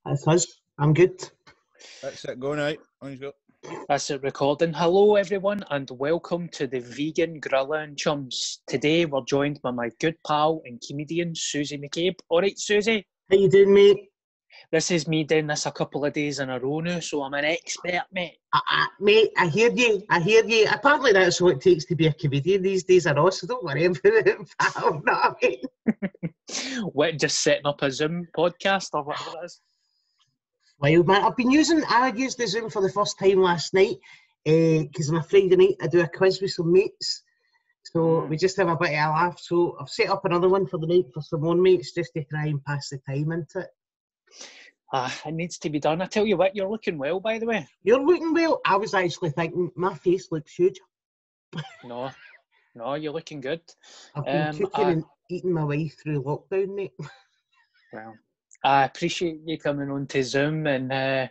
That's us. I'm good. That's it. Go now. On you go. That's it, recording. Hello, everyone, and welcome to the Vegan Gorilla and Chums. Today, we're joined by my good pal and comedian, Susie McCabe. All right, Susie? How you doing, mate? This is me doing this a couple of days in a row now, so I'm an expert, mate. Mate, I hear you. Apparently that's what it takes to be a comedian these days, I know, so don't worry about it, pal. You know what I mean? What, just setting up a Zoom podcast or whatever it is? Wild, man. I used the Zoom for the first time last night because on a Friday night I do a quiz with some mates. So we just have a bit of a laugh. So I've set up another one for the night for some more mates just to try and pass the time into it. It needs to be done. I tell you what, you're looking well, by the way. You're looking well. I was actually thinking my face looks huge. No, you're looking good. I've been cooking and eating my way through lockdown, mate. Well, I appreciate you coming on to Zoom. And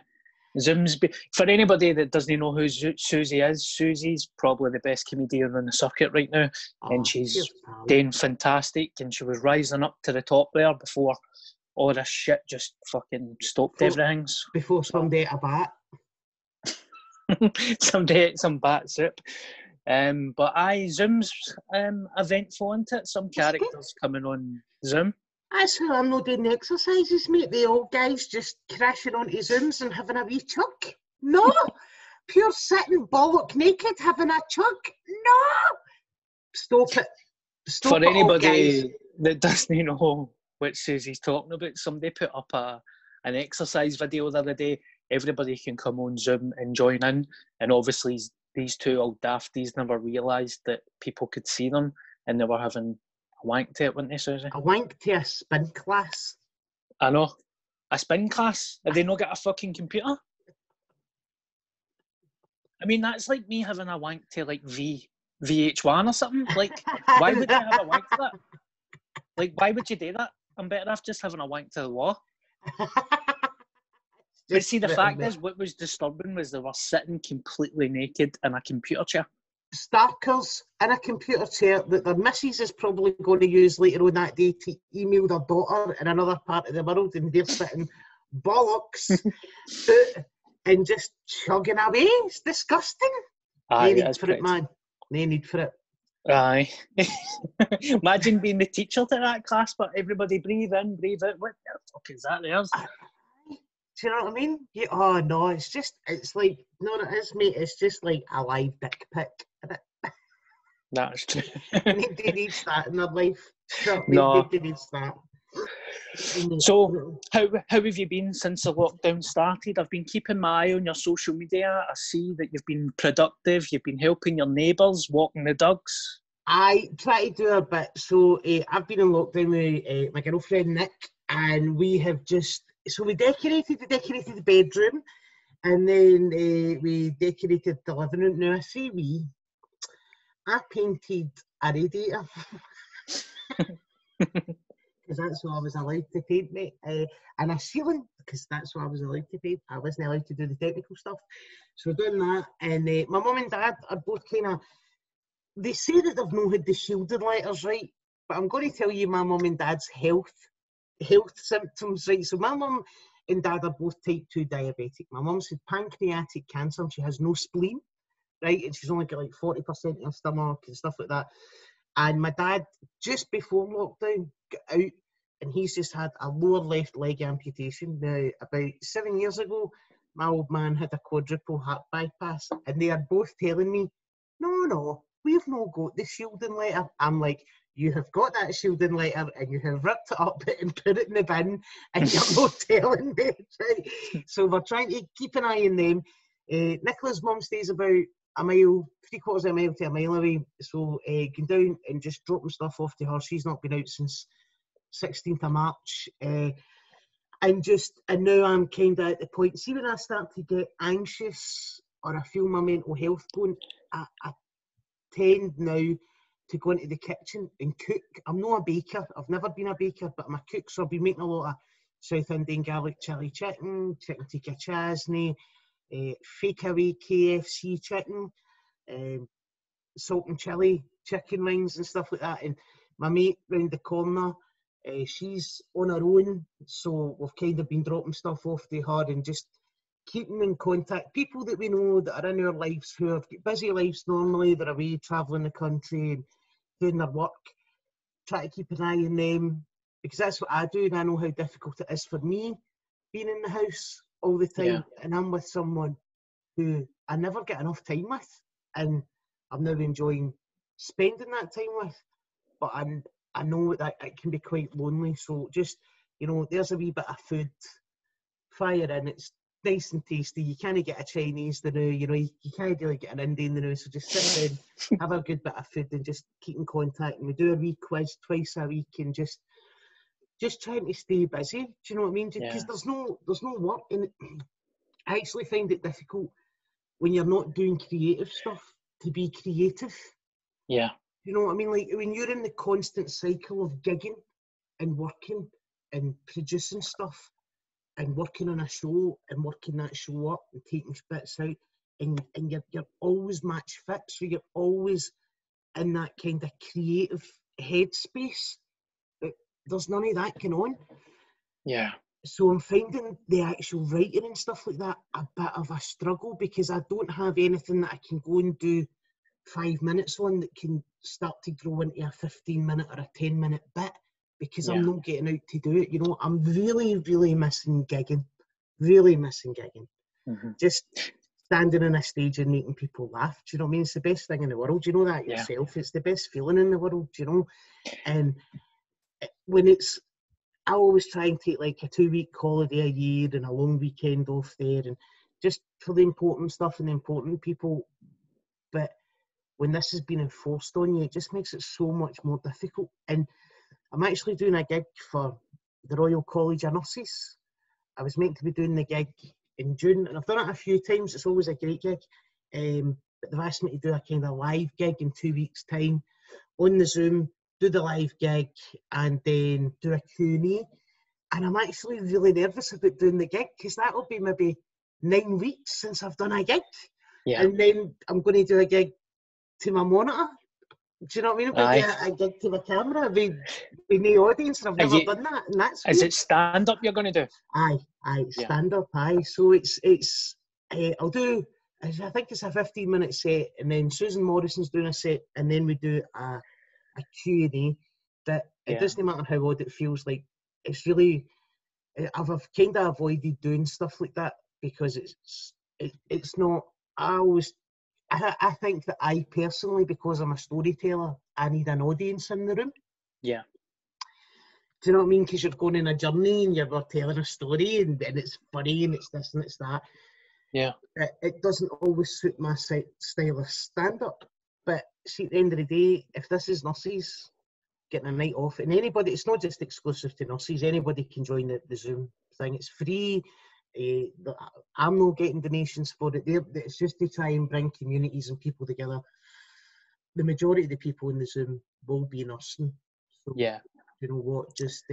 Zoom's for anybody that doesn't know who Susie is, Susie's probably the best comedian on the circuit right now. And she's doing fantastic. And she was rising up to the top there before all this shit just fucking stopped everything. Before somebody ate a bat. Somebody ate some bat soup. But Zoom's eventful, isn't it? Some characters coming on Zoom. That's how I'm not doing exercises, mate. The old guys just crashing onto Zooms and having a wee chuck. No! Pure sitting bollock naked having a chuck. No! Stop it. For anybody that doesn't know what Susie's talking about, somebody put up an exercise video the other day. Everybody can come on Zoom and join in. And obviously these two old dafties never realised that people could see them and they were having a wank to it, weren't they, Susie? A wank to a spin class. I know. A spin class? Have they not got a fucking computer? I mean, that's like me having a wank to like VH1 or something. Like, why would you have a wank to that? Like, why would you do that? I'm better off just having a wank to the wall. But see, the fact is, what was disturbing was they were sitting completely naked in a computer chair. Starkers in a computer chair that their missus is probably going to use later on that day to email their daughter in another part of the world, and they're sitting bollocks and just chugging away. It's disgusting. No need for it, man. No need for it. Aye. Imagine being the teacher to that class, but everybody breathe in, breathe out. What the fuck is that there? Do you know what I mean? Yeah, oh no, it's like, no, it is, mate. It's just like a live dick pic. That's true. Nobody needs that in their life. No. Nobody needs that. So, how have you been since the lockdown started? I've been keeping my eye on your social media. I see that you've been productive. You've been helping your neighbours, walking the dogs. I try to do a bit. So, I've been in lockdown with my girlfriend Nick, and we have we decorated the bedroom, and then we decorated the living room. Now, I say I painted a radiator. Because that's what I was allowed to paint, mate. And a ceiling, because that's what I was allowed to paint. I wasn't allowed to do the technical stuff. So we're doing that. And my mum and dad are both they say that they've not had the shielding letters, right? But I'm going to tell you my mum and dad's health symptoms, right? So my mum and dad are both type 2 diabetic. My mum's had pancreatic cancer and she has no spleen, right? And she's only got like 40% of her stomach and stuff like that. And my dad, just before lockdown, got out and he's just had a lower left leg amputation. Now, about 7 years ago, my old man had a quadruple heart bypass, and they are both telling me, no, we've not got the shielding letter. I'm like, you have got that shielding letter and you have ripped it up and put it in the bin and you're not telling me, right? So we're trying to keep an eye on them. Nicola's mum stays about a mile, 3/4 of a mile to a mile away, so going down and just dropping stuff off to her. She's not been out since 16th of March. And now I'm kind of at the point, see when I start to get anxious or I feel my mental health going, I tend now to go into the kitchen and cook. I'm not a baker, I've never been a baker, but I'm a cook, so I've been making a lot of South Indian garlic chili chicken tikka chasni, fake away KFC chicken, salt and chili chicken wings and stuff like that. And my mate round the corner She's on her own, so we've kind of been dropping stuff off to her and just keeping in contact. People that we know that are in our lives who have got busy lives normally, they're away travelling the country and doing their work. Try to keep an eye on them, because that's what I do, and I know how difficult it is for me being in the house all the time, and I'm with someone who I never get enough time with, and I'm now enjoying spending that time with, but I know that it can be quite lonely. So just, there's a wee bit of food, fire in, it's nice and tasty. You can't get a Chinese the now, you can't really get an Indian the now, so just sit down, have a good bit of food and just keep in contact. And we do a wee quiz twice a week and just trying to stay busy. Do you know what I mean? Because there's no work in it. I actually find it difficult when you're not doing creative stuff to be creative. Yeah. You know what I mean? Like when you're in the constant cycle of gigging and working and producing stuff and working on a show and working that show up and taking bits out, and you're always match fit, so you're always in that kind of creative headspace. But there's none of that going on. Yeah. So I'm finding the actual writing and stuff like that a bit of a struggle, because I don't have anything that I can go and do 5 minutes on that can start to grow into a 15-minute or a 10-minute bit, because I'm not getting out to do it. I'm really, really missing gigging. Really missing gigging. Mm-hmm. Just standing on a stage and making people laugh. Do you know what I mean? It's the best thing in the world. You know that yourself. It's the best feeling in the world, And I always try and take like a 2-week holiday a year and a long weekend off there, and just for the important stuff and the important people. But when this has been enforced on you, it just makes it so much more difficult. And I'm actually doing a gig for the Royal College of Nurses. I was meant to be doing the gig in June, and I've done it a few times. It's always a great gig. But they've asked me to do a kind of live gig in 2 weeks' time on the Zoom, do the live gig, and then do a Q&A. And I'm actually really nervous about doing the gig, because that'll be maybe 9 weeks since I've done a gig. Yeah. And then I'm going to do a gig to my monitor. Do you know what I mean? If I gig to the camera, with no audience, and I've never done that, and that's weird. Is it stand up you're going to do? Aye, stand up. Aye, so it's I'll do. I think it's a 15-minute set, and then Susan Morrison's doing a set, and then we do a Q&A. That it doesn't matter how odd it feels. Like it's really, I've kind of avoided doing stuff like that, because it's not. I think that I personally, because I'm a storyteller, I need an audience in the room. Yeah. Do you know what I mean? Because you're going on a journey and you're telling a story, and it's funny and it's this and it's that. Yeah. It doesn't always suit my style of stand-up. But see, at the end of the day, if this is nurses getting a night off, and anybody, it's not just exclusive to nurses, anybody can join the Zoom thing. It's free. I'm not getting donations for it. It's just to try and bring communities and people together. The majority of the people in the Zoom will be nursing. So, you know what? Just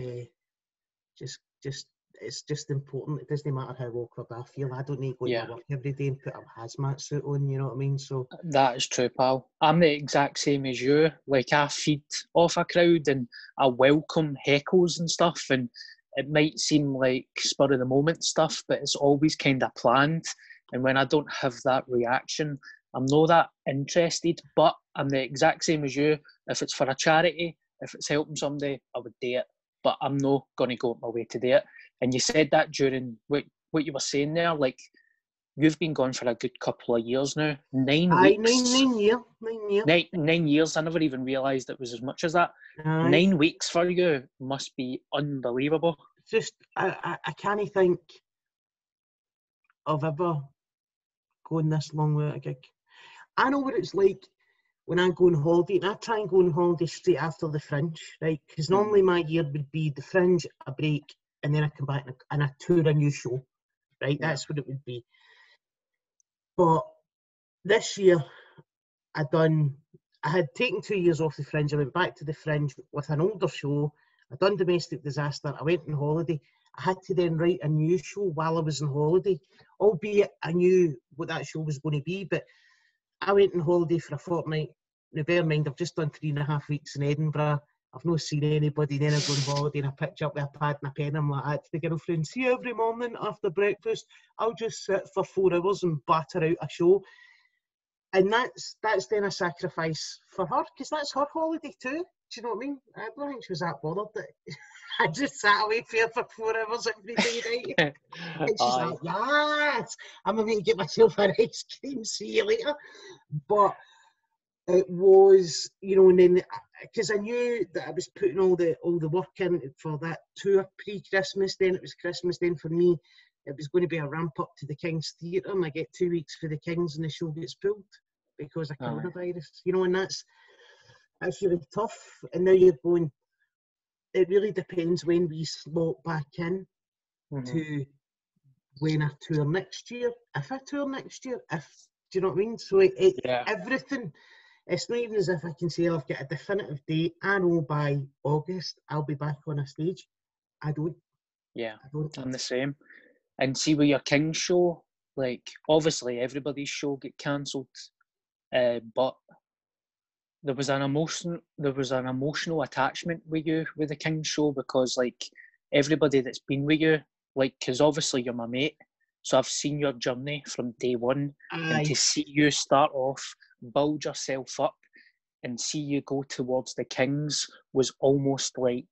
it's just important. It doesn't matter how awkward I feel. I don't need to go to work every day and put a hazmat suit on. You know what I mean? So that is true, pal. I'm the exact same as you. Like I feed off a crowd and I welcome heckles and stuff, and it might seem like spur of the moment stuff, but it's always kind of planned. And when I don't have that reaction, I'm not that interested. But I'm the exact same as you. If it's for a charity, if it's helping somebody, I would do it. But I'm not going to go out my way to do it. And you said that during what you were saying there, like you've been gone for a good couple of years now. 9 weeks. 9 years. 9 years. I never even realised it was as much as that. Aye. 9 weeks for you must be unbelievable. Just, I can't think of ever going this long without a gig. I know what it's like when I go on holiday, and I try and go on holiday straight after the Fringe, right? Because normally my year would be the Fringe, a break, and then I come back and I tour a new show, right? Yeah. That's what it would be. But this year, I had taken 2 years off the Fringe. I went back to the Fringe with an older show. I done Domestic Disaster. I went on holiday. I had to then write a new show while I was on holiday, albeit I knew what that show was going to be. But I went on holiday for a fortnight. Now, bear in mind, I've just done 3.5 weeks in Edinburgh. I've not seen anybody. Then I go on holiday and I pitch up with a pad and a pen. I'm like that to the girlfriend. See, every morning after breakfast, I'll just sit for 4 hours and batter out a show. And that's then a sacrifice for her, because that's her holiday too. Do you know what I mean? I don't think she was that bothered that I just sat away for her for 4 hours every day, right? And she's like, yes, I'm going to get myself an ice cream, see you later. But it was, you know, and then, because I knew that I was putting all the work in for that tour pre-Christmas, then it was Christmas, then for me, it was going to be a ramp up to the King's Theatre, and I get 2 weeks for the King's and the show gets pulled because of coronavirus, you know, and that's really tough. And now you're going, it really depends when we slot back in to when I tour next year, if I tour next year, do you know what I mean? So everything, it's not even as if I can say I've got a definitive date. I know by August I'll be back on a stage. I don't. Yeah, I'm the same. And see, with your King's show, like, obviously everybody's show get cancelled, but there was an emotional attachment with you with the King's show, because like everybody that's been with you, like, because obviously you're my mate, so I've seen your journey from day one. And to see you start off, build yourself up, and see you go towards the King's was almost like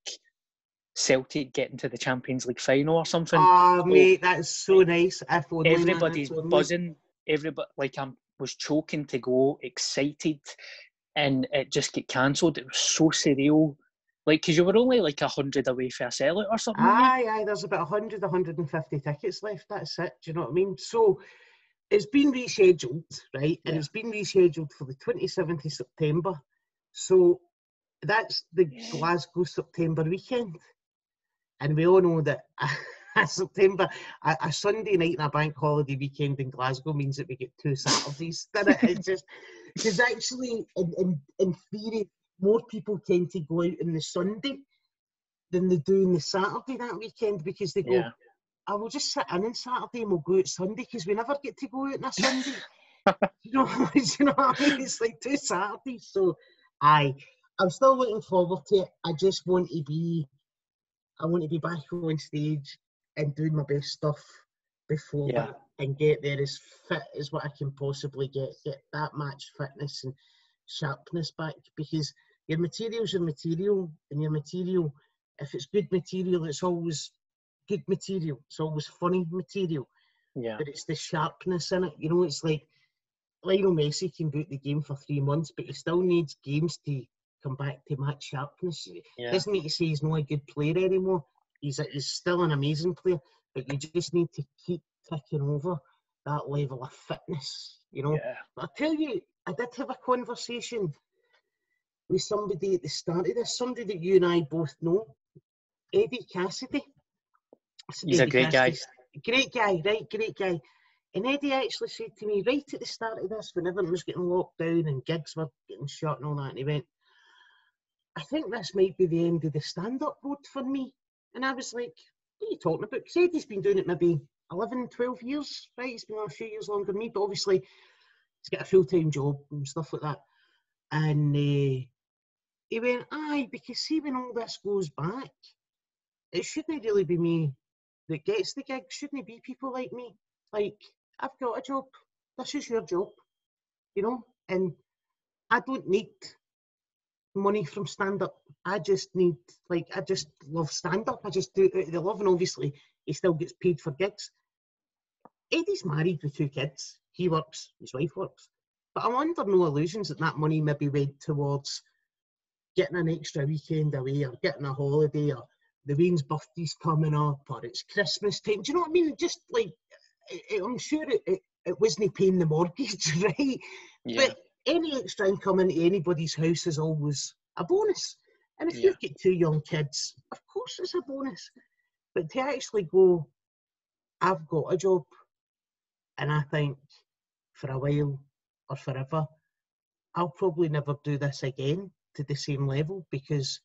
Celtic getting to the Champions League final or something. Oh, mate, that's so nice. Everybody's buzzing. Everybody, like, I was choking to go, excited, and it just get cancelled. It was so surreal. Like, because you were only like 100 away for a sellout or something. Aye, there's about 100, 150 tickets left. That's it. Do you know what I mean? So it's been rescheduled, right? And it's been rescheduled for the 27th of September. So that's the Glasgow September weekend. And we all know that September, a Sunday night and a bank holiday weekend in Glasgow means that we get 2 Saturdays. It's just, because actually, in theory, more people tend to go out on the Sunday than they do on the Saturday that weekend, because they go, I will just sit in on Saturday and we'll go out Sunday, because we never get to go out on a Sunday. you know what I mean? It's like 2 Saturdays. So, I'm still looking forward to it. I just want to be back on stage and doing my best stuff before that, and get there as fit as what I can possibly get that match fitness and sharpness back, because your material's your material, and your material, if it's good material, it's always good material, it's always funny material, but it's the sharpness in it, you know. It's like Lionel Messi can boot the game for 3 months, but he still needs games to come back to match sharpness. Doesn't mean to say he's not a good player anymore. He's still an amazing player, but you just need to keep ticking over that level of fitness, you know. But I tell you, I did have a conversation with somebody at the start of this, somebody that you and I both know, Eddie Cassidy. He's a great guy. Great guy, right? Great guy. And Eddie actually said to me right at the start of this, when everyone was getting locked down and gigs were getting shut and all that, and he went, I think this might be the end of the stand-up road for me. And I was like, what are you talking about? Because Eddie's been doing it maybe 11, 12 years, right? He's been on a few years longer than me, but obviously he's got a full-time job and stuff like that. And he went, aye, because see, when all this goes back, it shouldn't really be me that gets the gig. Shouldn't it be people like me? Like, I've got a job. This is your job, you know? And I don't need money from stand-up. I just love stand-up. I just do it out of the love, and obviously he still gets paid for gigs. Eddie's married with 2 kids. He works, his wife works. But I'm under no illusions that money maybe went towards getting an extra weekend away, or getting a holiday, or the Wayne's birthday's coming up, or it's Christmas time. Do you know what I mean? Just like, I'm sure it wasn't paying the mortgage, right? But any extra income into anybody's house is always a bonus. And if you've got 2 young kids, of course it's a bonus. But to actually go, I've got a job, and I think for a while or forever, I'll probably never do this again to the same level, because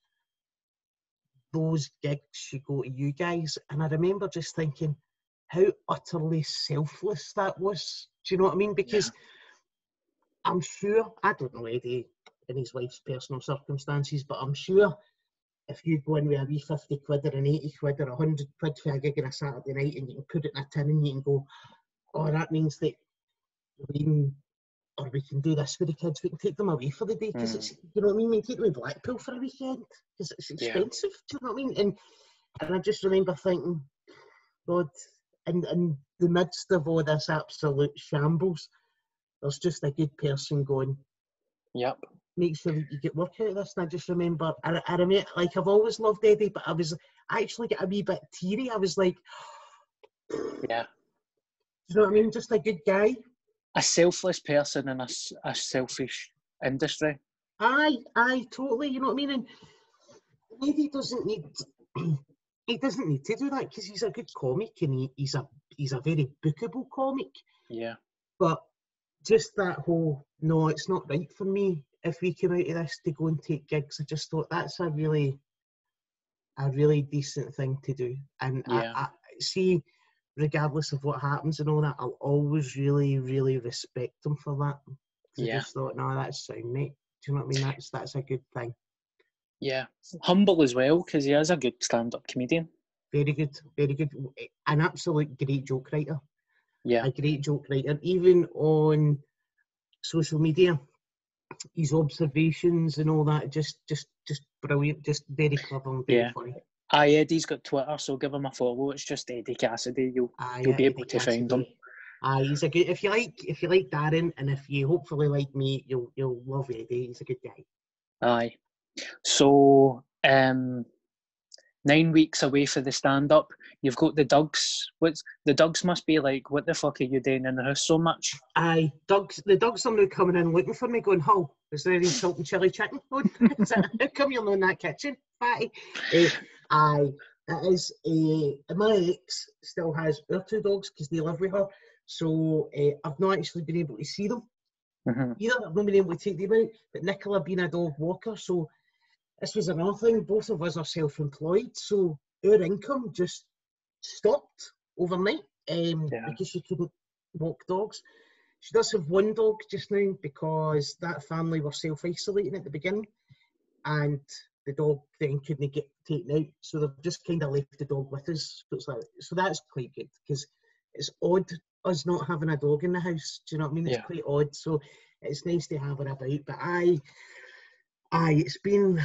those gigs should go to you guys. And I remember just thinking how utterly selfless that was. Do you know what I mean? Because I'm sure, I don't know Eddie and his wife's personal circumstances, but I'm sure if you go in with a wee 50 quid or an 80 quid or 100 quid for a gig on a Saturday night and you can put it in a tin and you can go, oh, that means that we can do this for the kids, we can take them away for the day, because it's, you know what I mean, we can take them to Blackpool for a weekend, because it's expensive, do you know what I mean? And I just remember thinking, God, in the midst of all this absolute shambles, there's just a good person going, yep, make sure that you get work out of this. And I just remember, I remember, like, I've always loved Eddie, but I actually get a wee bit teary. I was like, yeah. Do you know what I mean? Just a good guy. A selfless person in a selfish industry. Aye, totally. You know what I mean? And Eddie doesn't need to do that, because he's a good comic and he's a very bookable comic. Yeah. But just that whole, no, it's not right for me if we come out of this to go and take gigs. I just thought that's a really decent thing to do. And yeah. I see, regardless of what happens and all that, I'll always really, really respect him for that. I just thought, no, that's sound, mate. Do you know what I mean? That's a good thing. Yeah. Humble as well, because he is a good stand-up comedian. Very good, very good. An absolute great joke writer. Yeah. A great joke writer. Even on social media, his observations and all that, just brilliant, just very clever and very funny. Aye, Eddie's got Twitter, so give him a follow. It's just Eddie Cassidy. You'll be able to find him. Aye, he's a good. If you like Darren, and if you hopefully like me, you'll love Eddie. He's a good guy. Aye. So 9 weeks away for the stand-up. You've got the Dougs. The Dougs must be like, what the fuck are you doing in the house so much? Aye, the Dougs are now coming in looking for me, going, Hull, is there any salt and chilli chicken? How come you're not in that kitchen, fatty? Aye, it is. My ex still has our two dogs because they live with her, so I've not actually been able to see them. Either I've not been able to take them out, but Nicola being a dog walker, so this was another thing. Both of us are self-employed, so our income just stopped overnight because she couldn't walk dogs. She does have one dog just now because that family were self-isolating at the beginning, and the dog then couldn't get taken out, so they've just kind of left the dog with us. So that's quite good, because it's odd us not having a dog in the house. Do you know what I mean? It's quite odd. So it's nice to have her about. But aye, it's been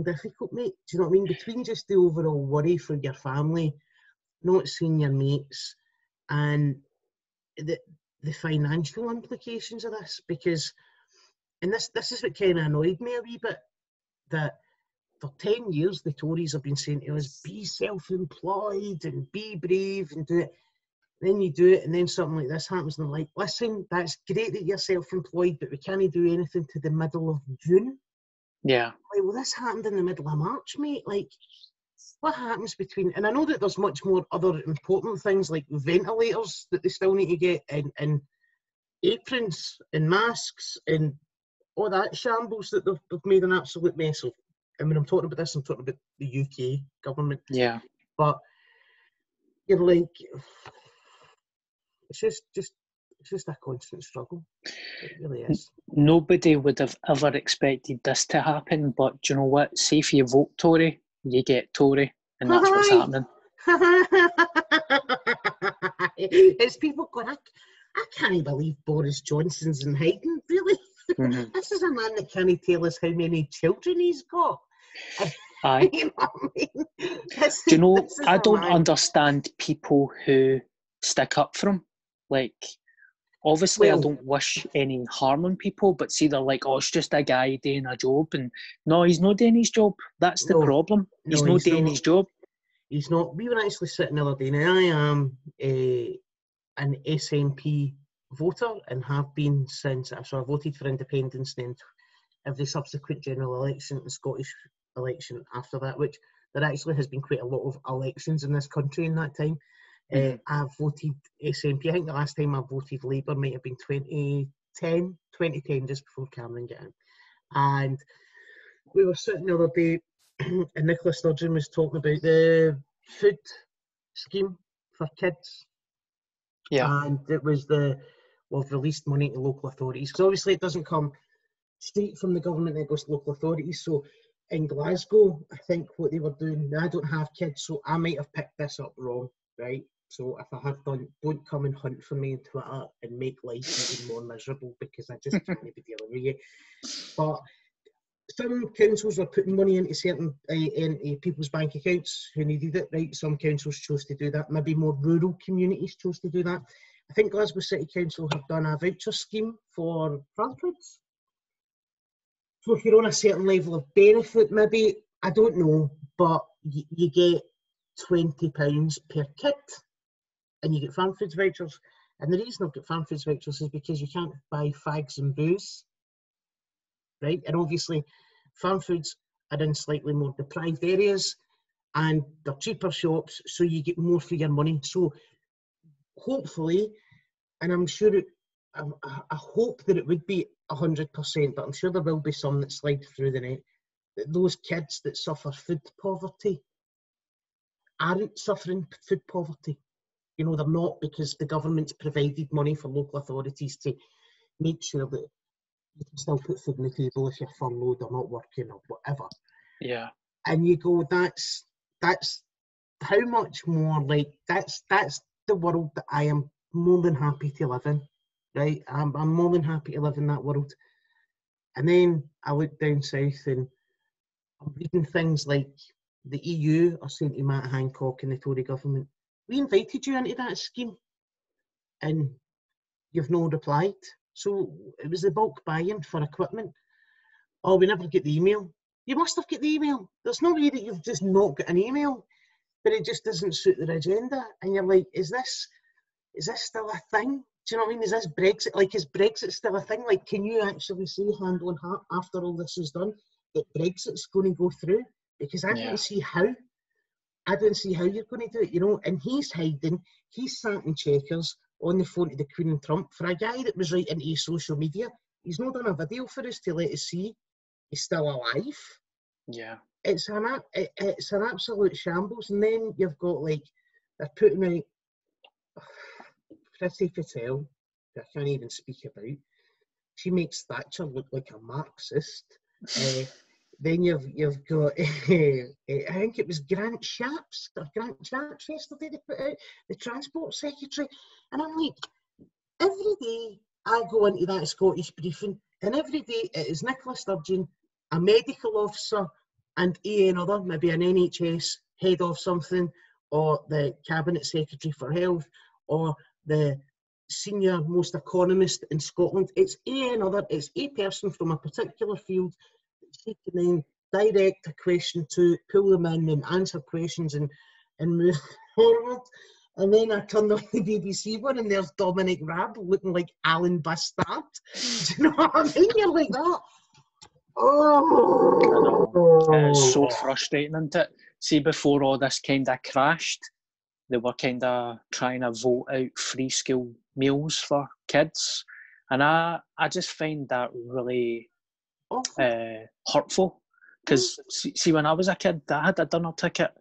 difficult, mate. Do you know what I mean? Between just the overall worry for your family, not seeing your mates, and the financial implications of this, because, and this is what kind of annoyed me a wee bit, that for 10 years the Tories have been saying to us, be self-employed and be brave and do it. Then you do it, and then something like this happens, and they're like, listen, that's great that you're self-employed, but we can't do anything to the middle of June. Yeah. Like, well, this happened in the middle of March, mate. Like, what happens between... And I know that there's much more other important things, like ventilators that they still need to get, and aprons and masks and all that shambles that they've made an absolute mess of. I mean, I'm talking about this, I'm talking about the UK government. Yeah. But you're like... It's just a constant struggle. It really is. Nobody would have ever expected this to happen, but do you know what? See, if you vote Tory, you get Tory, and that's what's happening. It's people going, I can't believe Boris Johnson's in hiding, really? This is a man that can't tell us how many children he's got. Aye. You know what I mean? Do you know, I don't understand people who stick up for him. Like, obviously, I don't wish any harm on people, but see, they're like, oh, it's just a guy doing a job. And no, he's not doing his job. That's the problem. He's not doing his job. He's not. We were actually sitting the other day. Now, I am an SNP voter and have been since. So I voted for independence, then every subsequent general election and Scottish election after that, which there actually has been quite a lot of elections in this country in that time. I've voted SNP. I think the last time I voted Labour might have been 2010, just before Cameron got in. And we were sitting the other day, and Nicola Sturgeon was talking about the food scheme for kids. Yeah. And it was we've released money to local authorities, because obviously it doesn't come straight from the government, it goes to local authorities. So in Glasgow, I think what they were doing, now I don't have kids, so I might have picked this up wrong, right? So if I have done, don't come and hunt for me on Twitter and make life even more miserable, because I just can't be dealing with you. But some councils were putting money into certain into people's bank accounts who needed it, right? Some councils chose to do that. Maybe more rural communities chose to do that. I think Glasgow City Council have done a voucher scheme for grandkids. So if you're on a certain level of benefit, maybe, I don't know, but you get £20 per kid and you get farm foods vouchers. And the reason I've got farm foods vouchers is because you can't buy fags and booze, right? And obviously farm foods are in slightly more deprived areas and they're cheaper shops, so you get more for your money. So hopefully, and I'm sure I hope that it would be 100%, but I'm sure there will be some that slide through the net, that those kids that suffer food poverty aren't suffering food poverty. You know, they're not, because the government's provided money for local authorities to make sure that you can still put food on the table if you're furloughed or not working or whatever. Yeah. And you go, that's how much more, like, that's the world that I am more than happy to live in, right? I'm more than happy to live in that world. And then I look down south and I'm reading things like the EU are saying to Matt Hancock and the Tory government, we invited you into that scheme and you've not replied. So it was the bulk buy-in for equipment. Oh, we never get the email. You must have got the email. There's no way that you've just not got an email, but it just doesn't suit their agenda. And you're like, is this still a thing? Do you know what I mean? Is this Brexit? Like, is Brexit still a thing? Like, can you actually say hand on heart after all this is done that Brexit's going to go through? Because I don't see how. I don't see how you're going to do it, you know. And he's hiding. He's sat in checkers on the phone to the Queen and Trump. For a guy that was right into his social media, he's not done a video for us to let us see he's still alive. Yeah. It's an absolute shambles. And then you've got, like, they're putting out Priti Patel, who I can't even speak about. She makes Thatcher look like a Marxist. Then you've got, I think it was Grant Shapps yesterday they put out, the Transport Secretary. And I'm like, every day I go into that Scottish briefing, and every day it is Nicola Sturgeon, a medical officer, and another, maybe an NHS head of something, or the Cabinet Secretary for Health, or the senior most economist in Scotland. It's another, it's a person from a particular field that she can then direct a question to, pull them in and answer questions and move forward. And then I turn on the BBC one and there's Dominic Raab looking like Alan Bastard. Do you know what I mean? You're like that. Oh, it's so frustrating, isn't it? See, before all this kind of crashed, they were kind of trying to vote out free school meals for kids. And I just find that really hurtful. Because, see, when I was a kid, I had a dinner ticket.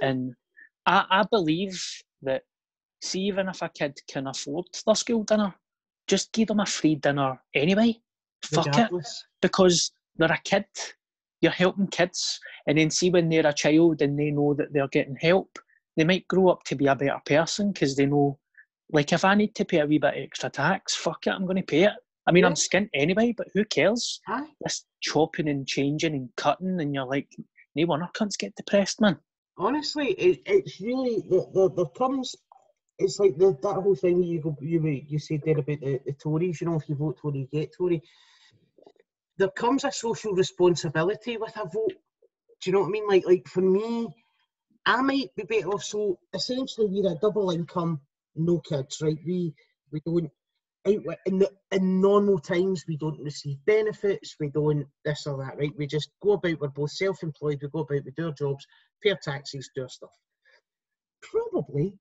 And I believe that, see, even if a kid can afford their school dinner, just give them a free dinner anyway. Fuck it. Because they're a kid. You're helping kids. And then see, when they're a child and they know that they're getting help, they might grow up to be a better person because they know, like, if I need to pay a wee bit extra tax, fuck it, I'm going to pay it. I mean, I'm skint anyway, but who cares? This chopping and changing and cutting, and you're like, no wonder cunts get depressed, man. Honestly, it's really, there comes, it's like that whole thing you said there about the Tories, you know, if you vote Tory, you get Tory. There comes a social responsibility with a vote. Do you know what I mean? Like for me, I might be better off. So essentially, we're a double income, no kids, right? We don't, in normal times, we don't receive benefits, we don't this or that, right? We just go about, we're both self-employed, we go about, we do our jobs, pay our taxes, do our stuff. Probably,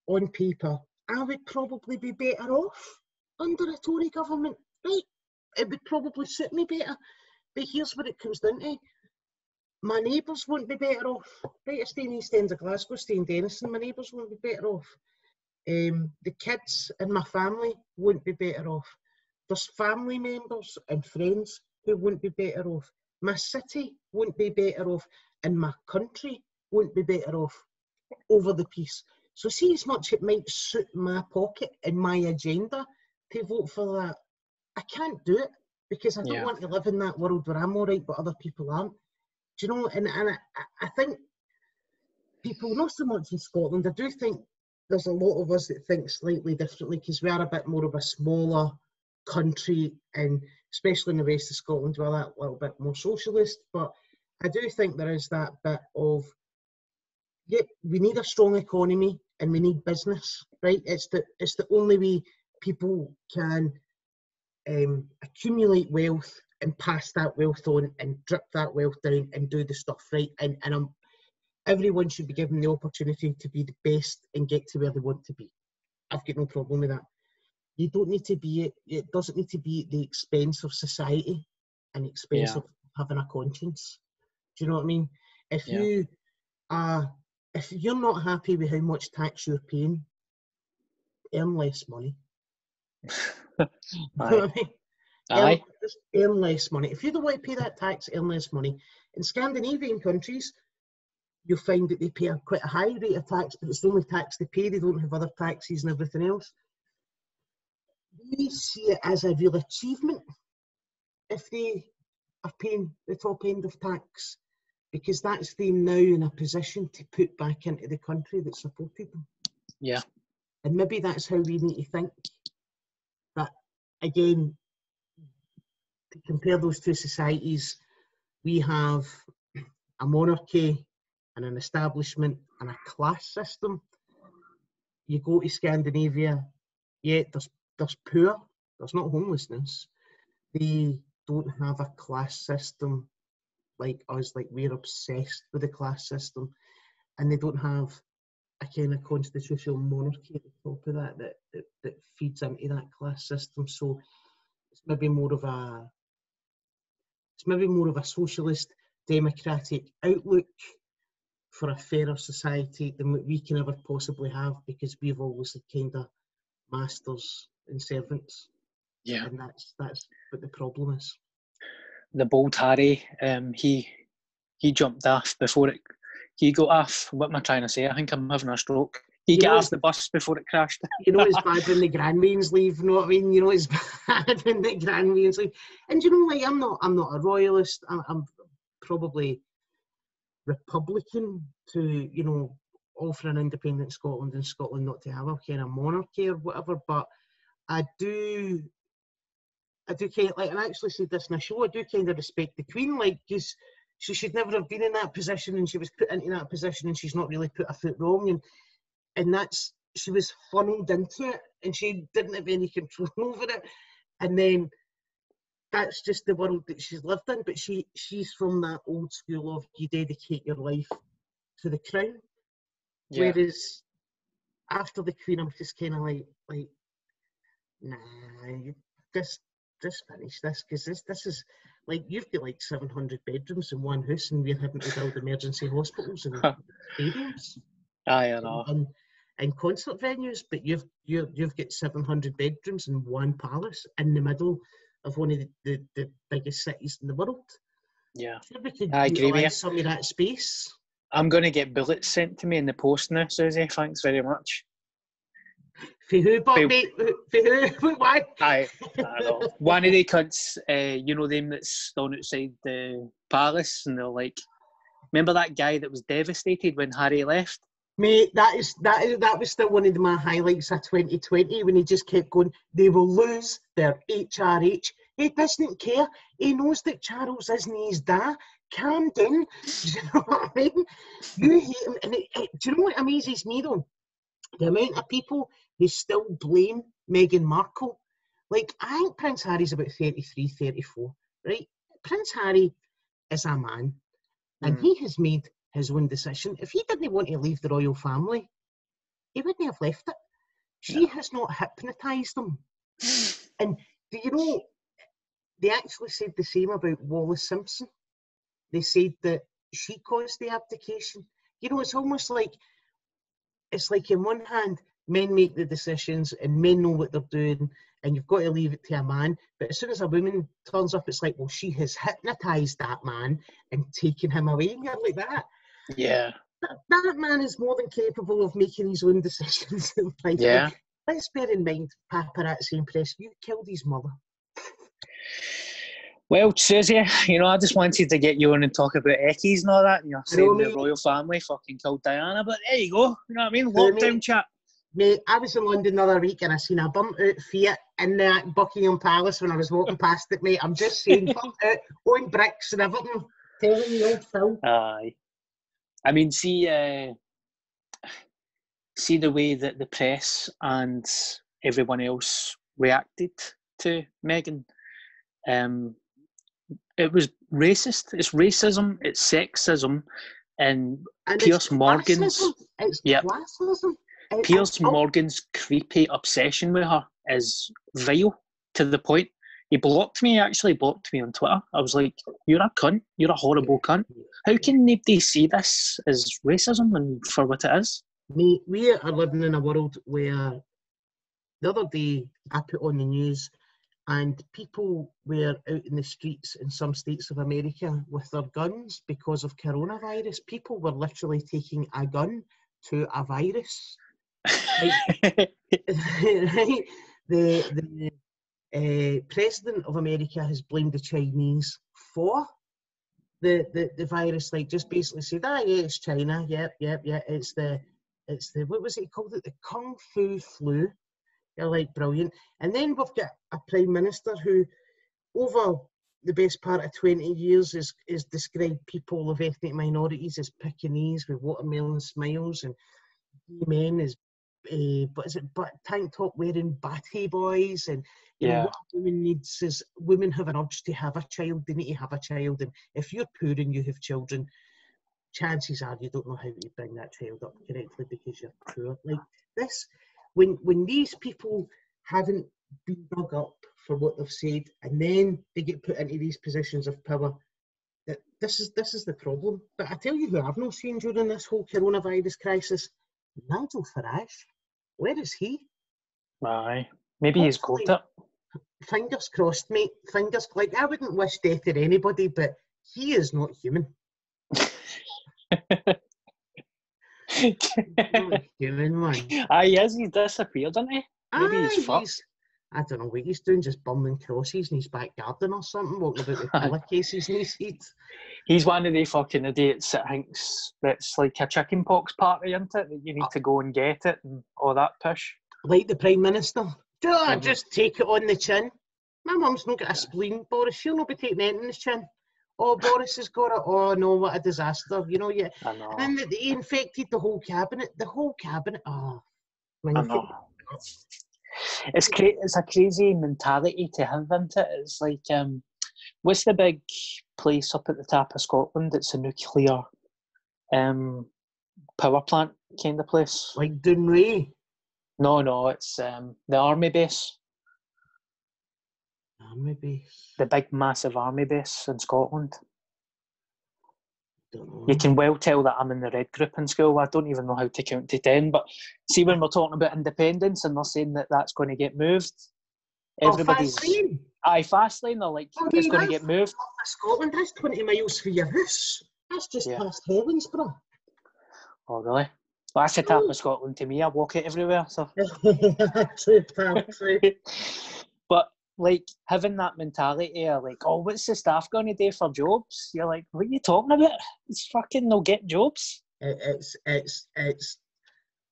on paper, I would probably be better off under a Tory government, right? It would probably suit me better. But here's what it comes down to. My neighbours won't be better off. Right, I stay in East End of Glasgow, stay in Denison, my neighbours won't be better off. The kids in my family won't be better off. There's family members and friends who won't be better off. my city won't be better off, and my country won't be better off over the peace. So see, as much it might suit my pocket and my agenda to vote for that, I can't do it because I don't want to live in that world where I'm all right but other people aren't. Do you know? And I think people, not so much in Scotland, I do think there's a lot of us that think slightly differently because we are a bit more of a smaller country, and especially in the rest of Scotland, we're that little bit more socialist. But I do think there is that bit of, yeah, we need a strong economy and we need business, right? It's the only way people can accumulate wealth and pass that wealth on and drip that wealth down and do the stuff right. And everyone should be given the opportunity to be the best and get to where they want to be. I've got no problem with that. You don't need to be, it doesn't need to be at the expense of society and the expense of having a conscience. Do you know what I mean? If you're not happy with how much tax you're paying, earn less money. You know what I mean? Just earn less money. If you don't want to pay that tax, earn less money. In Scandinavian countries, you'll find that they pay quite a high rate of tax, but it's the only tax they pay. They don't have other taxes and everything else. We see it as a real achievement if they are paying the top end of tax, because that's them now in a position to put back into the country that supported them. Yeah. And maybe that's how we need to think. But again, to compare those two societies, we have a monarchy and an establishment and a class system. You go to Scandinavia, there's poor, there's not homelessness. They don't have a class system like us, like we're obsessed with the class system, and they don't have a kind of constitutional monarchy at the top of that feeds into that class system. So it's maybe more of a socialist, democratic outlook for a fairer society than what we can ever possibly have, because we've always had kind of masters and servants. Yeah. And that's what the problem is. The bold Harry, he jumped off before it. He got off. What am I trying to say? I think I'm having a stroke. He got off the bus before it crashed. You know, it's bad when the grandmains leave. You know what I mean? You know, it's bad when the grandmains leave. And you know, like I'm not a royalist. I'm probably Republican to, you know, all for an independent Scotland and Scotland not to have a kind of monarchy or whatever. But I do kind of, like, and I actually said this in a show, I do kind of respect the Queen, like, because she should never have been in that position, and she was put into that position, and she's not really put a foot wrong, and that's, she was funneled into it, and she didn't have any control over it, and then that's just the world that she's lived in. But she's from that old school of you dedicate your life to the crown, whereas after the Queen, I'm just kind of like, nah, just finish this, because this is like, you've got like 700 bedrooms in one house, and we're having to build emergency hospitals and stadiums. I know. And concert venues, but you've got 700 bedrooms in one palace in the middle of one of the biggest cities in the world. Yeah, sure, we could I agree with you. Some of that space. I'm going to get bullets sent to me in the post now, Susie. Thanks very much. For who, mate? For who? Why? I know. One of the cunts, you know them that's stood outside the palace, and they're like, remember that guy that was devastated when Harry left? Mate, that was still one of my highlights of 2020, when he just kept going, they will lose their HRH. He doesn't care. He knows that Charles isn't his dad. Calm down. Do you know what I mean? You hate him. And do you know what amazes me, though? The amount of people who still blame Meghan Markle. Like, I think Prince Harry's about 33, 34, right? Prince Harry is a man, and he has made his own decision. If he didn't want to leave the royal family, he wouldn't have left it. She has not hypnotised him. And do you know, they actually said the same about Wallis Simpson. They said that she caused the abdication. You know, it's almost like, it's like in one hand, men make the decisions and men know what they're doing, and you've got to leave it to a man. But as soon as a woman turns up, it's like, well, she has hypnotised that man and taken him away. And you're like, that man is more than capable of making his own decisions in life. Yeah. Let's bear in mind, paparazzi and press, you killed his mother. Well, Susie, I just wanted to get you on and talk about Eckies and all that, and you're saying the royal family fucking killed Diana, but there you go, you know what I mean? Lockdown chat. Mate, I was in London the other week and I seen a burnt out Fiat in that Buckingham Palace when I was walking past it, mate. I'm just saying, burnt out, own bricks and everything. Telling you, old Phil. Aye. I mean, see the way that the press and everyone else reacted to Meghan. It was racist. It's racism. It's sexism, and Piers Morgan's classism. Piers Morgan's creepy obsession with her is vile to the point. He actually blocked me on Twitter. I was like, "You're a cunt. You're a horrible cunt. How can nobody see this as racism and for what it is?" Mate, we are living in a world where the other day I put on the news and people were out in the streets in some states of America with their guns because of coronavirus. People were literally taking a gun to a virus. Right? The president of America has blamed the Chinese for the virus. Like, just basically said, yeah, it's China. Yep. It's the what was it called? The Kung Fu flu. They're like, brilliant. And then we've got a prime minister who, over the best part of 20 years, is described people of ethnic minorities as Pekingese with watermelon smiles, and men as but tank top wearing batty boys, and you know what a woman needs is women have an urge to have a child. They need to have a child, and if you're poor and you have children, chances are you don't know how to bring that child up correctly because you're poor. Like this, when these people haven't been dug up for what they've said, and then they get put into these positions of power, that this is the problem. But I tell you who I've not seen during this whole coronavirus crisis, Nigel Farage. Where is he? Aye, maybe he's got it. Fingers crossed, mate. Like, I wouldn't wish death on anybody, but he is not human. Not human, man. He's disappeared, isn't he? Maybe he's fucked. I don't know what he's doing, just bumming crosses in his back garden or something, walking about with pillowcases in his seats. He's one of the fucking idiots that thinks that's like a chicken pox party, isn't it? That you need to go and get it and all that push. Like the Prime Minister. Just take it on the chin. My mum's not got a spleen, Boris. She'll not be taking anything on his chin. Oh, Boris has got it. Oh, no, what a disaster. You know, yeah. I know. And then he infected the whole cabinet. Oh, I know. It's a crazy mentality to have, isn't it? It's like, what's the big place up at the top of Scotland? It's a nuclear power plant kind of place. Like Dunray? No, it's the army base. Army base? The big, massive army base in Scotland. Don't know. You can well tell that I'm in the red group in school. I don't even know how to count to 10. But see, when we're talking about independence and they're saying that that's going to get moved, everybody's... Fastlane? Aye, Fastlane, they're like, it's going to get moved. Scotland, that's 20 miles from your house. That's just past Helensburgh. Oh, really? Well, that's the top of Scotland to me. I walk it everywhere. So. True. But, like, having that mentality of, like, oh, what's the staff going to do for jobs? You're like, what are you talking about? It's fucking, they'll get jobs. It's 100%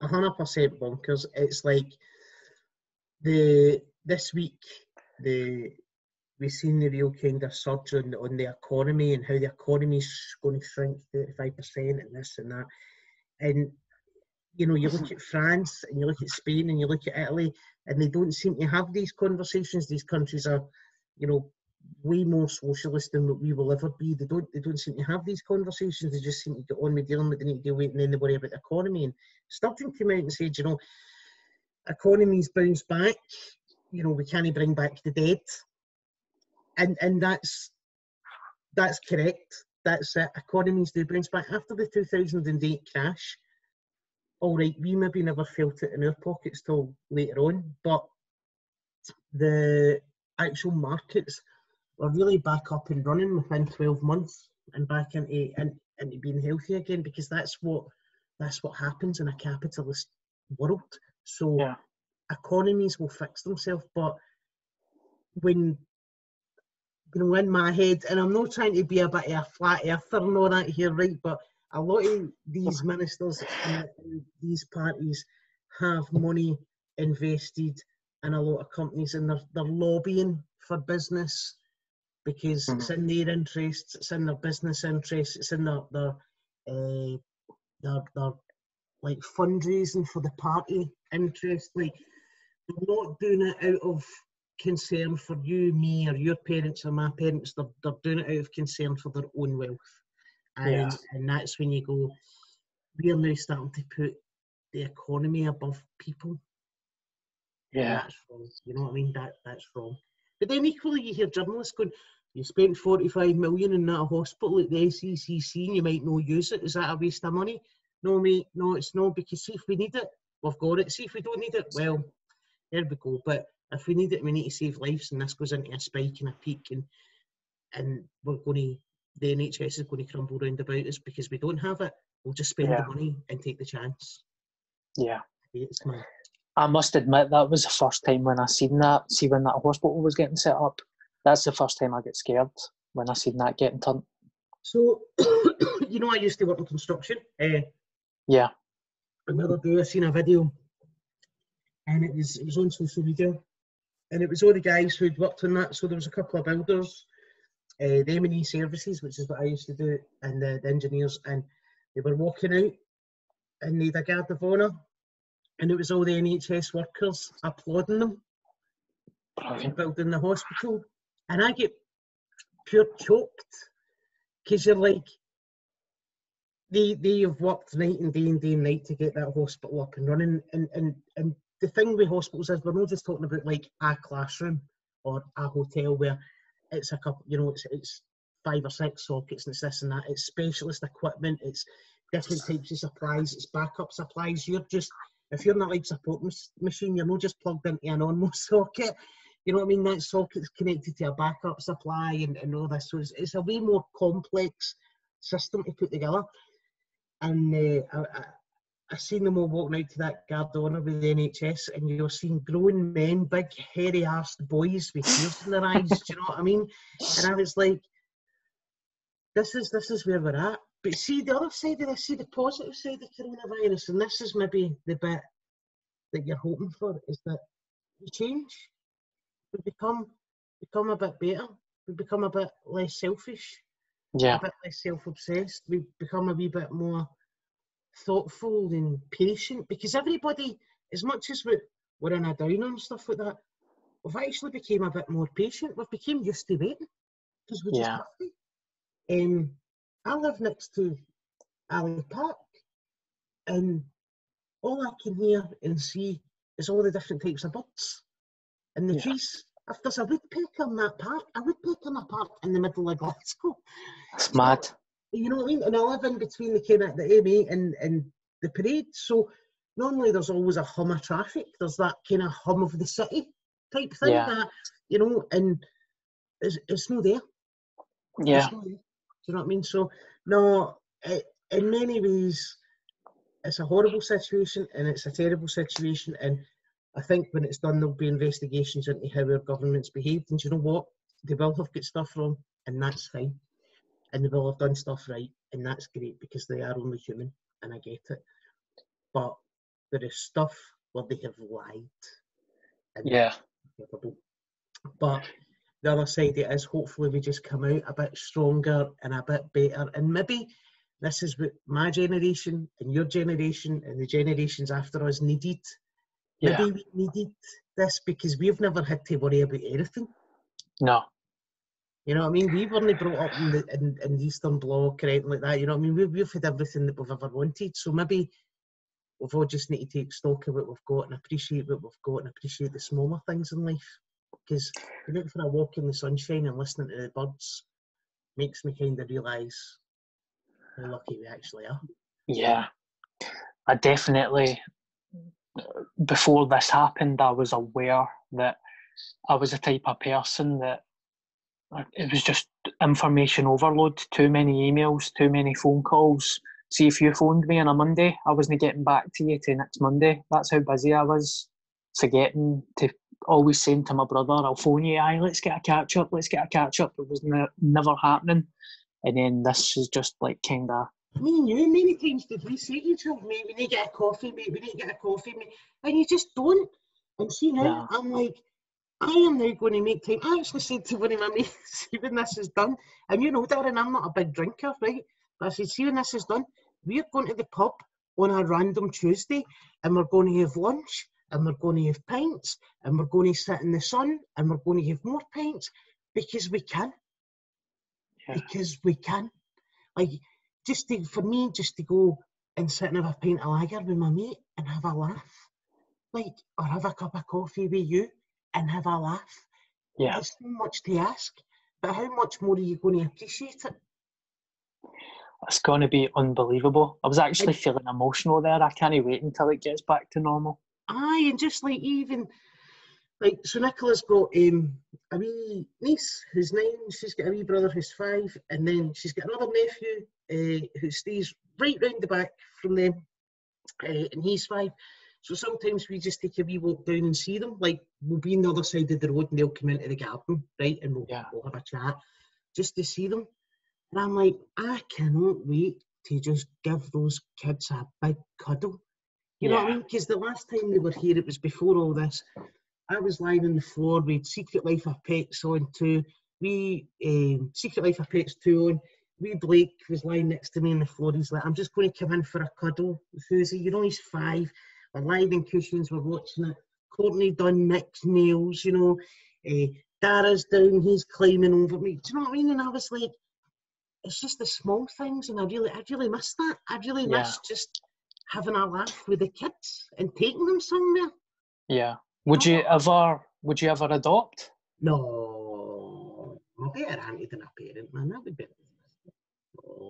bonkers. It's like this week we've seen the real kind of surge on the economy and how the economy's going to shrink 35% and this and that. And you know, you look at France and you look at Spain and you look at Italy, and they don't seem to have these conversations. These countries are, you know, way more socialist than what we will ever be. They don't seem to have these conversations. They just seem to get on with dealing with the need to deal with, and then they worry about the economy. And Sturgeon came out and said, you know, economies bounce back. You know, we can't bring back the dead, and that's correct. That's it. Economies do bounce back after the 2008 crash. all right, we maybe never felt it in our pockets till later on, but the actual markets were really back up and running within 12 months and back into being healthy again, because that's what happens in a capitalist world. So Yeah. economies will fix themselves, but when, you know, in my head, and I'm not trying to be a bit of a flat earther and all that here, right, but a lot of these ministers and these parties have money invested in a lot of companies, and they're lobbying for business because it's in their interests, it's in their business interests, it's in their like fundraising for the party interest. Like, they're not doing it out of concern for you, me, or your parents or my parents. They're doing it out of concern for their own wealth. And that's when you go, we are now starting to put the economy above people. And that's wrong. You know what I mean? That's wrong. But then equally you hear journalists going, you spent 45 million in that hospital at the SECC and you might not use it. Is that a waste of money? No, mate, no, it's not, because see, if we need it, we've got it. See, if we don't need it, well, there we go. But if we need it, we need to save lives, and this goes into a spike and a peak, and we're going to, the NHS is going to crumble round about us because we don't have it. We'll just spend the money and take the chance. Yeah. It's mad. I must admit, that was the first time when I seen that. See, when that hospital was getting set up, that's the first time I get scared, when I seen that getting turned. So, you know, I used to work in construction. Yeah. Another day I seen a video, and it was on social media, and it was all the guys who'd worked on that. So there was a couple of builders, the M&E services, which is what I used to do, and the engineers, and they were walking out, and they had a guard of honour, and it was all the NHS workers applauding them for building the hospital. And I get pure choked, because you're like, they have worked night and night to get that hospital up and running. And the thing with hospitals is, we're not just talking about like a classroom or a hotel where it's a couple, you know, it's 5 or 6 sockets and it's this and that. It's specialist equipment, it's different types of supplies, it's backup supplies. You're just, if you're in a life support machine, you're not just plugged into a normal socket. You know what I mean? That socket's connected to a backup supply and all this. So it's a way more complex system to put together. And I seen them all walking out to that guard of honour with the NHS, and you're seeing grown men, big hairy-arsed boys with tears in their eyes. Do you know what I mean? And I was like, this is where we're at. But see the other side of this, see the positive side of coronavirus, and this is maybe the bit that you're hoping for, is that we change. We become a bit better. We become a bit less selfish. Yeah. A bit less self-obsessed. We become a wee bit more thoughtful and patient, because everybody, as much as we're in a downer and stuff like that, we've actually became a bit more patient. We've become used to waiting, because we just have to. I live next to Ali Park, and all I can hear and see is all the different types of birds and the trees. If there's a woodpecker in that park, a woodpecker in a park in the middle of Glasgow. That's mad. You know what I mean? And I live in between the kind of the M8 and the parade. So normally there's always a hum of traffic. There's that kind of hum of the city type thing that, you know, and it's not there. Yeah. It's not there. Do you know what I mean? So, no, in many ways, it's a horrible situation and it's a terrible situation. And I think when it's done, there'll be investigations into how our government's behaved. And you know what? They will have got stuff wrong, and that's fine. And they will have done stuff right, and that's great, because they are only human, and I get it. But there is stuff where they have lied. Yeah. But the other side of it is, hopefully we just come out a bit stronger and a bit better. And maybe this is what my generation and your generation and the generations after us needed. Maybe we needed this because we've never had to worry about anything. No. You know what I mean? We weren't brought up in the Eastern Bloc or anything like that. You know what I mean? We've had everything that we've ever wanted. So maybe we've all just need to take stock of what we've got and appreciate what we've got and appreciate the smaller things in life. Because going out for a walk in the sunshine and listening to the birds makes me kind of realise how lucky we actually are. Yeah. I definitely, before this happened, I was aware that I was the type of person that it was just information overload, too many emails, too many phone calls. See, if you phoned me on a Monday, I wasn't getting back to you till next Monday. That's how busy I was. Forgetting to always saying to my brother, I'll phone you, aye, let's get a catch up, let's get a catch up. It was never happening. And then this is just like kind of... Me and you, many times did we say to each other, mate, we need to get a coffee, mate, we need to get a coffee, mate. And you just don't. And see now, I'm like, I am now going to make time. I actually said to one of my mates, see when this is done, and you know, Darren, I'm not a big drinker, right? But I said, see when this is done, we're going to the pub on a random Tuesday, and we're going to have lunch, and we're going to have pints, and we're going to sit in the sun, and we're going to have more pints, because we can. Yeah. Because we can. Like, for me, just to go and sit and have a pint of lager with my mate and have a laugh, like, or have a cup of coffee with you and have a laugh. Yeah. It's so much to ask, but how much more are you going to appreciate it? It's going to be unbelievable. I was actually feeling emotional there. I can't wait until it gets back to normal. Aye, and just like even, like, so Nicola's got a wee niece who's 9, she's got a wee brother who's 5, and then she's got another nephew who stays right round the back from them, and he's 5. So sometimes we just take a wee walk down and see them. Like, we'll be on the other side of the road and they'll come into the garden, right, and we'll have a chat just to see them. And I'm like, I cannot wait to just give those kids a big cuddle. You know what I mean? Because the last time they were here, it was before all this. I was lying on the floor with Secret Life of Pets on 2. Secret Life of Pets 2 on. Wee Blake was lying next to me on the floor. He's like, I'm just going to come in for a cuddle, Susie. You know, he's 5. We're lying in cushions, we're watching it. Courtney done Nick's nails, you know. Dara's down, he's climbing over me. Do you know what I mean? And I was like, it's just the small things, and I really miss that. I really miss just having a laugh with the kids and taking them somewhere. Yeah. Would you ever adopt? No. I'm better auntie than a parent, man. That would be...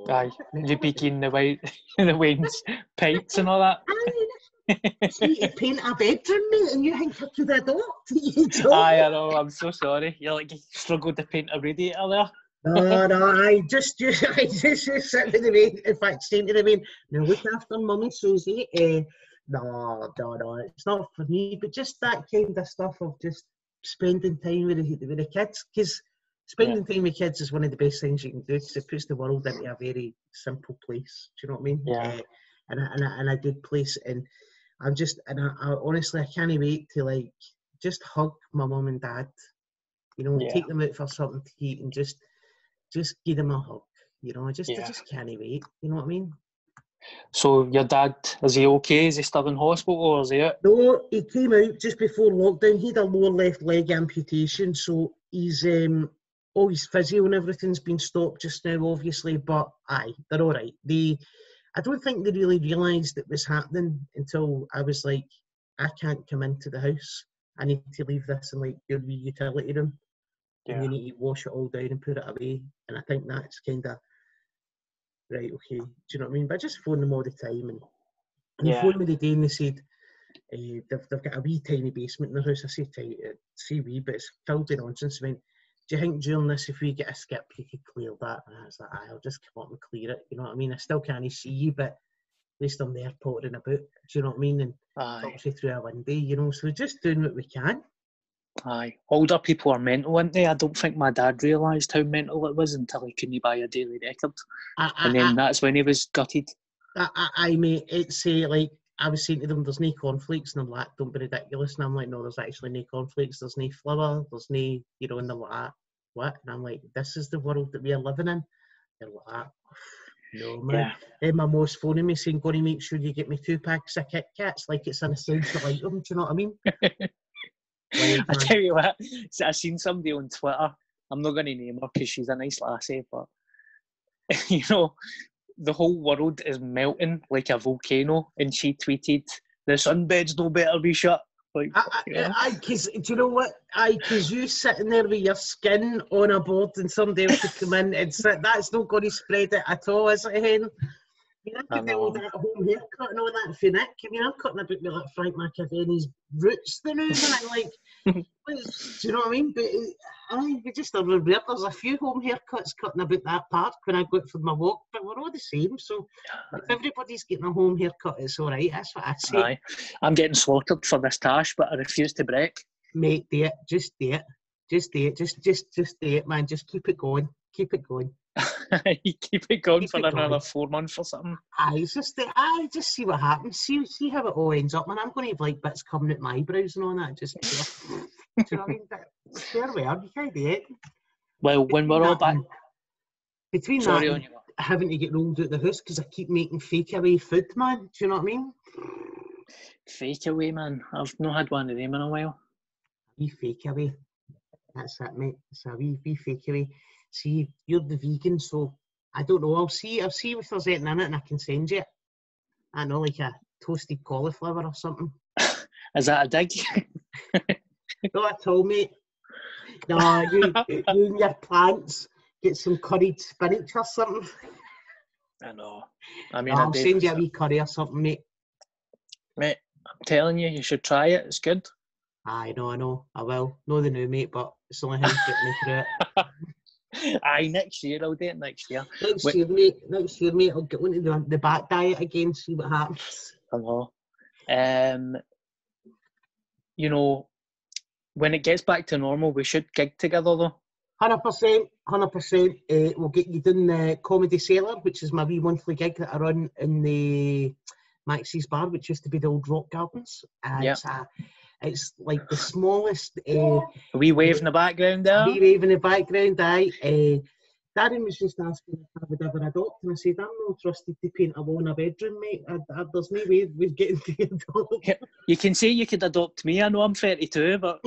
Aye. You'd be keen the Wayne's pipes and all that. See, you paint a bedroom, mate, and you think I could adopt? Aye, I know. I'm so sorry. You're like, you struggled to paint a radiator there. No, I just sit with the main. In fact, saying to the main, now look after Mummy Susie. No, it's not for me. But just that kind of stuff of just spending time with the kids, because spending time with kids is one of the best things you can do. It puts the world into a very simple place. Do you know what I mean? Yeah. And a good place. And I honestly, I can't wait to like just hug my mum and dad. You know, take them out for something to eat and just give them a hug. You know, I just can't wait. You know what I mean? So your dad, is he okay? Is he still in hospital or is he out? No, he came out just before lockdown. He had a lower left leg amputation, so he's all his physio and everything's been stopped just now, obviously. But aye, they're all right. I don't think they really realised it was happening until I was like, I can't come into the house. I need to leave this in like your wee utility room. And you need to wash it all down and put it away. And I think that's kind of, right, okay. Do you know what I mean? But I just phone them all the time. And they phoned me the day and they said, they've got a wee tiny basement in their house. I say see wee, but it's filled with nonsense. I went, do you think during this, if we get a skip, you could clear that? And I was like, I'll just come up and clear it. You know what I mean? I still can't see you, but at least I'm there pottering about. Do you know what I mean? And talks you through a window, you know? So we're just doing what we can. Aye. Older people are mental, aren't they? I don't think my dad realised how mental it was until he couldn't buy a daily record. And then that's when he was gutted. Mate, it's like, I was saying to them, there's no cornflakes, and I'm like, don't be ridiculous. And I'm like, no, there's actually no cornflakes, there's no flour, there's no, you know, and they're like, what? And I'm like, this is the world that we are living in. They're like, no, man. Then my mom's phoning me saying, going to make sure you get me 2 packs of Kit Kats, like it's an essential item, do you know what I mean? I tell you what, I seen somebody on Twitter, I'm not going to name her because she's a nice lassie, but you know, the whole world is melting like a volcano, and she tweeted, the sunbeds no better be shut. Like, because do you know what? Because you sitting there with your skin on a board and somebody else could come in and sit, that's not going to spread it at all, is it, Hen? I could do all that home haircut and all that for Nick. I mean, I'm cutting about me like Frank McAvenny's roots the news, and I'm like, do you know what I mean? But we just are weird. There's a few home haircuts cutting about that park when I go out for my walk, but we're all the same. So if everybody's getting a home haircut, it's all right. That's what I say. Aye. I'm getting slaughtered for this tash, but I refuse to break. Mate, do it. Just do it. Just do it. Just do it, man. Just keep it going. Keep it going. You keep it going Keep for it another going. 4 months or something. Just see what happens. See how it all ends up. Man, I'm going to have like bits coming out my eyebrows and all that. Just do you know what I mean? But fair wear, you can't do it. Well, when we're all back. Between Sorry that on and you. having to get rolled out the house because I keep making fake away food, man. Do you know what I mean? Fake away, man. I've not had one of them in a while. Wee fake away. That's it, mate. It's a wee fake away. See, you're the vegan, so I don't know. I'll see if there's anything in it and I can send you it. I know, like a toasted cauliflower or something. Is that a dig? Not at all, mate. No, you and your plants get some curried spinach or something. I know. I mean, I'll send you a wee curry or something, mate. Mate, I'm telling you, you should try it. It's good. I know. I will. Know the new, mate, but it's only him getting me through it. Aye, next year. I'll do it next year. Next year, mate, I'll get into the bat diet again, see what happens. I know. You know, when it gets back to normal, we should gig together, though. 100%. We'll get you doing the Comedy Cellar, which is my wee monthly gig that I run in the Maxie's Bar, which used to be the old Rock Gardens. It's like the smallest. A wee wave in the background there. A wee wave in the background, aye. Darren was just asking if I would ever adopt, and I said, I'm not trusted to paint a wall in a bedroom, mate. There's no way we're getting to adopt. You can say you could adopt me. I know I'm 32, but...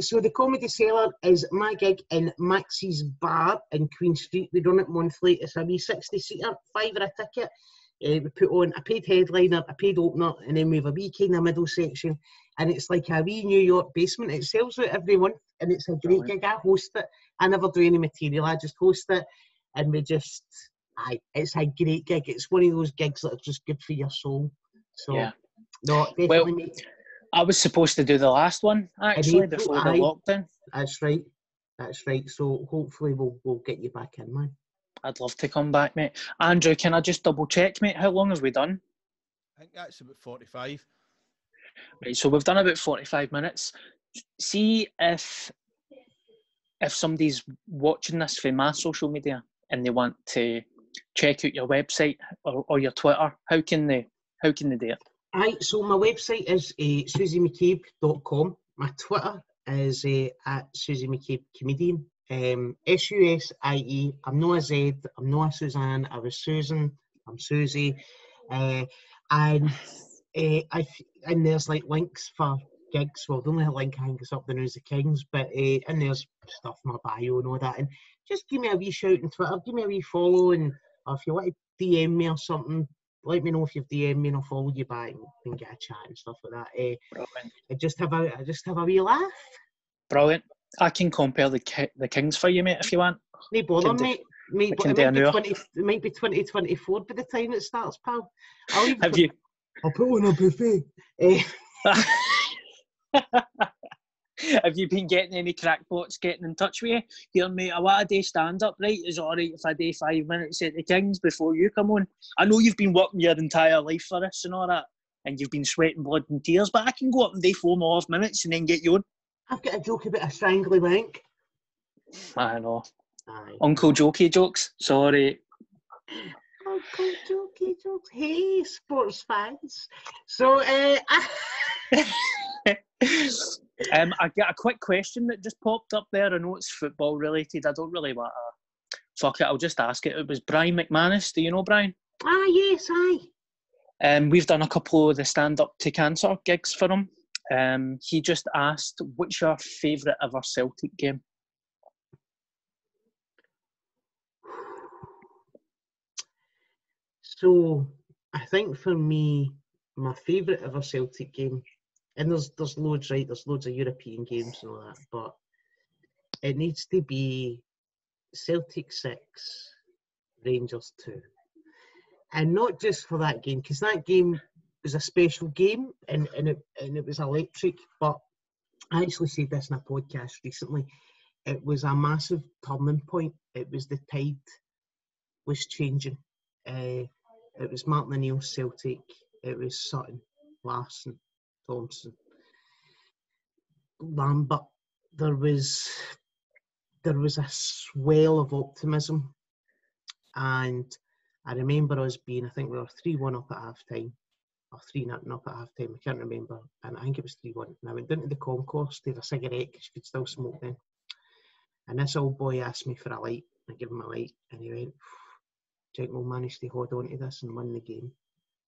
So the Comedy Cellar is my gig in Maxie's Bar in Queen Street. We run it monthly. It's a wee 60-seater, £5 a ticket. We put on a paid headliner, a paid opener, and then we have a wee kind of middle section. And it's like a wee New York basement. It sells out every month, and it's a great gig. I host it. I never do any material. I just host it, and it's a great gig. It's one of those gigs that are just good for your soul. So, yeah. No, definitely. Well, I was supposed to do the last one actually before the lockdown. That's right. So hopefully we'll get you back in, man. I'd love to come back, mate. Andrew, can I just double check, mate? How long have we done? I think that's about 45. Right, so we've done about 45 minutes. See if somebody's watching this from my social media and they want to check out your website or your Twitter, how can they do it? Aye, so my website is susiemccabe.com. My Twitter is at Susie McCabe Comedian. SUSIE. I'm not a Z. I'm not a Suzanne. I was Susan. I'm Susie. And there's like links for gigs. Well, the only link hangs up the News of Kings, but and there's stuff in my bio and all that. And just give me a wee shout on Twitter. Give me a wee follow, and if you want to DM me or something, let me know if you've DM'd me and I'll follow you back and get a chat and stuff like that. I just have a wee laugh. Brilliant. I can compare the Kings for you, mate, if you want. No bother, mate. But it might be 2024 by the time it starts, pal. I'll put on a buffet. Have you been getting any crackpots getting in touch with you? Here, mate, I want a day stand-up, right? Is it all right if I do 5 minutes at the Kings before you come on? I know you've been working your entire life for this and all that, and you've been sweating blood and tears, but I can go up and do 4.5 minutes and then get you on. I've got a joke about a strangly wank. I know. Aye. Uncle Jokey jokes. Sorry. Uncle Jokey jokes. Hey, sports fans. So, I got a quick question that just popped up there. I know it's football related. I don't really want to... Fuck it, I'll just ask it. It was Brian McManus. Do you know Brian? Yes, aye. We've done a couple of the stand-up to cancer gigs for him. He just asked, what's your favourite ever Celtic game? So, I think for me, my favourite ever Celtic game, and there's loads, right? There's loads of European games and all that, but it needs to be Celtic 6, Rangers 2. And not just for that game, because that game was a special game and it was electric, but I actually said this in a podcast recently. It was a massive turning point. It was the tide was changing. It was Martin O'Neill's Celtic. It was Sutton, Larsson, Thompson, Lambert. There was a swell of optimism, and I remember us being, I think we were 3-1 up at half time, or 3-0 up at half time, I can't remember, and I think it was 3-1. And I went down to the concourse to have a cigarette because you could still smoke then. And this old boy asked me for a light. I gave him a light, and he went, Jake will manage to hold on to this and win the game.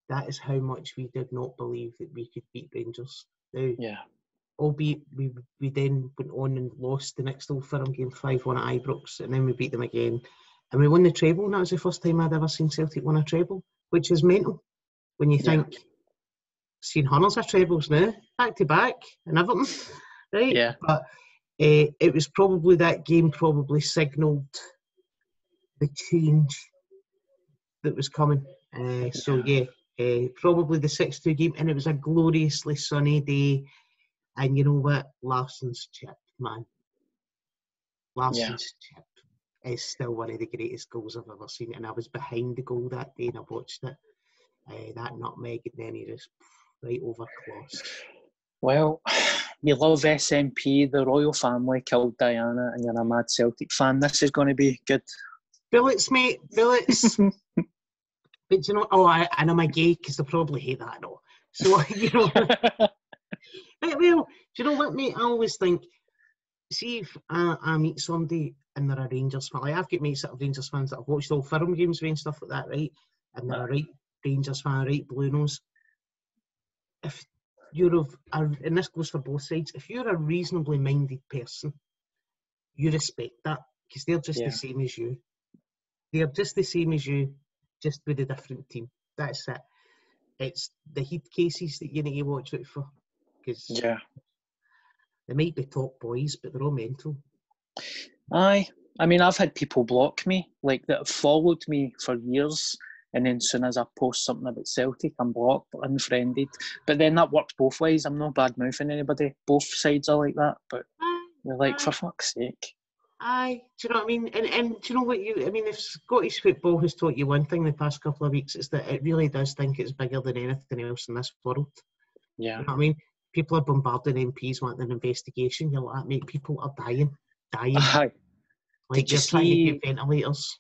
That is how much we did not believe that we could beat Rangers. Now, Yeah. albeit we then went on and lost the next Old Firm game 5-1 at Ibrox, and then we beat them again. And we won the treble, and that was the first time I'd ever seen Celtic win a treble, which is mental when you think, seen hundreds of trebles now, back to back, and everything, right? Yeah. But it was probably that game signalled the change that was coming. Probably the 6-2 game, and it was a gloriously sunny day. And you know what? Larsson's chip, man. Larsson's chip is still one of the greatest goals I've ever seen. And I was behind the goal that day and I watched it. That nutmeg, and then he just right over Kloss. Well, you love SNP, the royal family killed Diana, and you're a mad Celtic fan. This is going to be good. Billets, mate, billets. But you know, and I'm a gay because they'll probably hate that, though. So, you know. Well, do you know what, mate? I always think, see if I meet somebody and they're a Rangers fan. Like, I've got mates that are Rangers fans that have watched all Firm games and stuff like that, right? And they're a right Rangers fan, right Blue Nose. If you're and this goes for both sides, if you're a reasonably minded person, you respect that because they're just the same as you. They're just the same as you, just with a different team. That's it. It's the heat cases that you need to watch out for. Because they might be top boys, but they're all mental. Aye. I mean, I've had people block me, like, that have followed me for years, and then as soon as I post something about Celtic, I'm blocked, unfriended. But then that works both ways. I'm not bad-mouthing anybody. Both sides are like that, but you're like, for fuck's sake. Aye, do you know what I mean? And do you know what if Scottish football has taught you one thing the past couple of weeks, it's that it really does think it's bigger than anything else in this world. Yeah. You know what I mean? People are bombarding MPs wanting an investigation. You're like, mate, people are dying. Aye. Like, you're trying to get ventilators.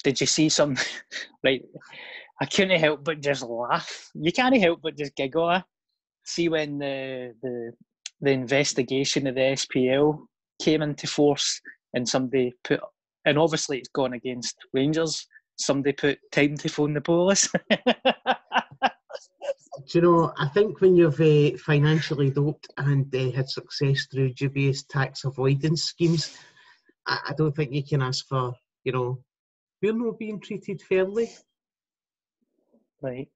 Did you see some? Right, I couldn't help but just laugh. You can't help but just giggle. See when the investigation of the SPL came into force, and somebody put, and obviously it's gone against Rangers. Somebody put time to phone the police. Do you know, I think when you've financially doped and had success through dubious tax avoidance schemes, I don't think you can ask for, we're not being treated fairly. Right.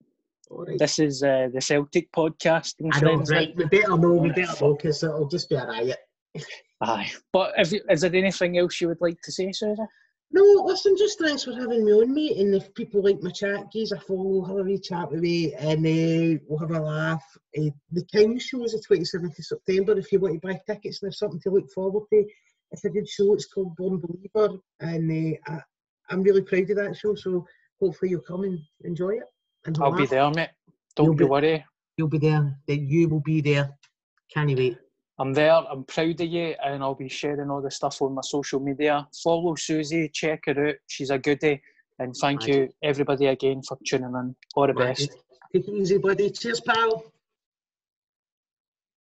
Right. This is the Celtic podcast. I know, right. We better know, because it'll just be a riot. Aye. But is there anything else you would like to say, Susie? No, listen, just thanks for having me on, mate. And if people like my chat, give us a follow, have a wee chat with me, and we'll have a laugh. The King's show is the 27th of September. If you want to buy tickets and there's something to look forward to, it's a good show. It's called Born Believer, and I'm really proud of that show. So hopefully you'll come and enjoy it. And I'll be there, mate. Don't be worried. You'll be there. You will be there. Can't wait. I'm there. I'm proud of you, and I'll be sharing all the stuff on my social media. Follow Susie, check her out. She's a goodie. And thank you, everybody, again for tuning in. All the best. Take it easy, buddy. Cheers, pal.